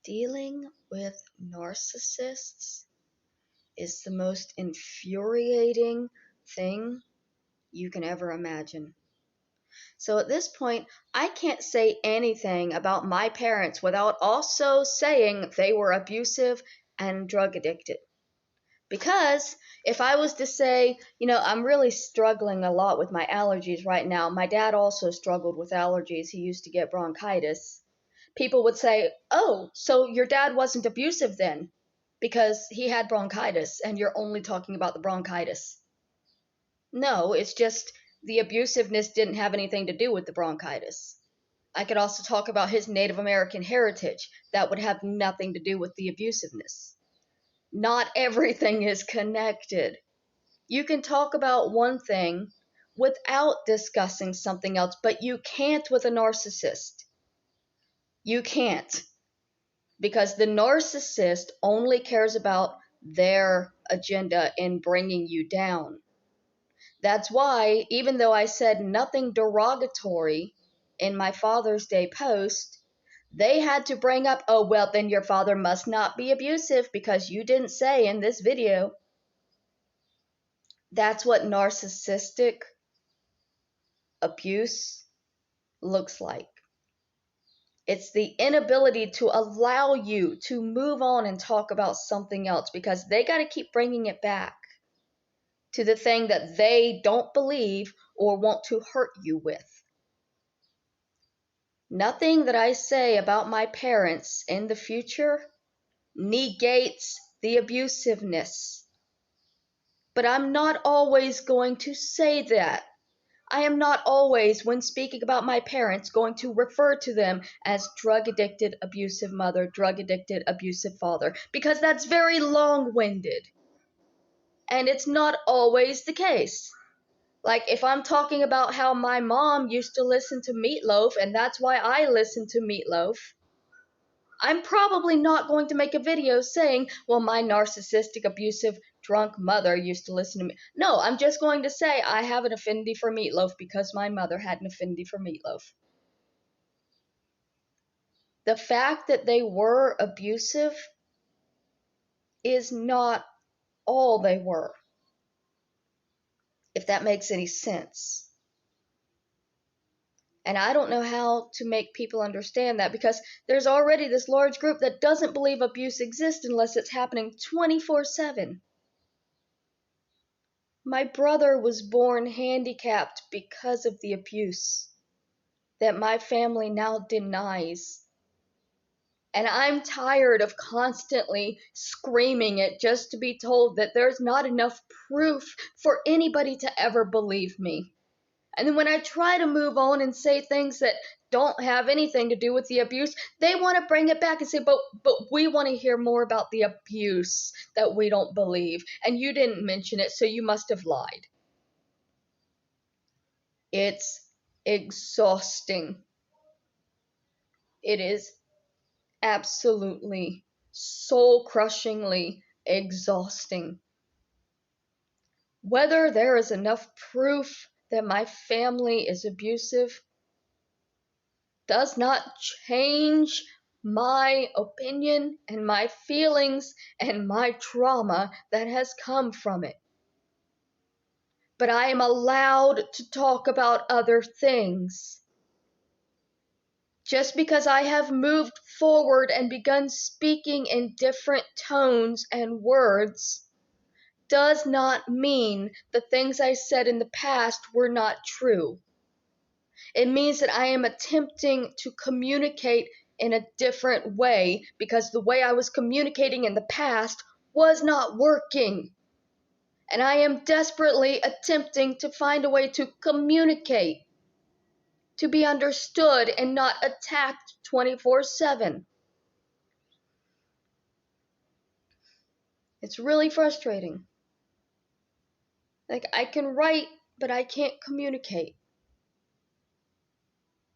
Dealing with narcissists is the most infuriating thing you can ever imagine. So at this point, I can't say anything about my parents without also saying they were abusive and drug addicted. Because if I was to say, I'm really struggling a lot with my allergies right now. My dad also struggled with allergies. He used to get bronchitis. People would say, oh, so your dad wasn't abusive then because he had bronchitis and you're only talking about the bronchitis. No, it's just the abusiveness didn't have anything to do with the bronchitis. I could also talk about his Native American heritage. That would have nothing to do with the abusiveness. Not everything is connected. You can talk about one thing without discussing something else, but you can't with a narcissist. You can't. Because the narcissist only cares about their agenda in bringing you down. That's why, even though I said nothing derogatory in my Father's Day post, they had to bring up, oh, well, then your father must not be abusive because you didn't say in this video. That's what narcissistic abuse looks like. It's the inability to allow you to move on and talk about something else because they got to keep bringing it back to the thing that they don't believe or want to hurt you with. Nothing that I say about my parents in the future negates the abusiveness. But I'm not always going to say that. I am not always, when speaking about my parents, going to refer to them as drug-addicted, abusive mother, drug-addicted, abusive father, because that's very long-winded. And it's not always the case. Like, if I'm talking about how my mom used to listen to Meatloaf, and that's why I listen to Meatloaf, I'm probably not going to make a video saying, well, my narcissistic, abusive, drunk mother used to listen to me. No, I'm just going to say I have an affinity for Meatloaf because my mother had an affinity for Meatloaf. The fact that they were abusive is not all they were, if that makes any sense. And I don't know how to make people understand that because there's already this large group that doesn't believe abuse exists unless it's happening 24/7. My brother was born handicapped because of the abuse that my family now denies. And I'm tired of constantly screaming it just to be told that there's not enough proof for anybody to ever believe me. And then when I try to move on and say things that don't have anything to do with the abuse, they want to bring it back and say, but we want to hear more about the abuse that we don't believe. And you didn't mention it, so you must have lied. It's exhausting. It is absolutely soul-crushingly exhausting. Whether there is enough proof that my family is abusive does not change my opinion and my feelings and my trauma that has come from it. But I am allowed to talk about other things. Just because I have moved forward and begun speaking in different tones and words does not mean the things I said in the past were not true. It means that I am attempting to communicate in a different way because the way I was communicating in the past was not working. And I am desperately attempting to find a way to communicate, to be understood and not attacked 24/7. It's really frustrating. Like, I can write, but I can't communicate.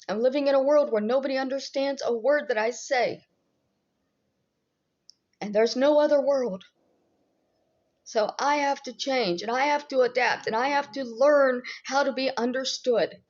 I'm living in a world where nobody understands a word that I say. And there's no other world. So I have to change, and I have to adapt, and I have to learn how to be understood.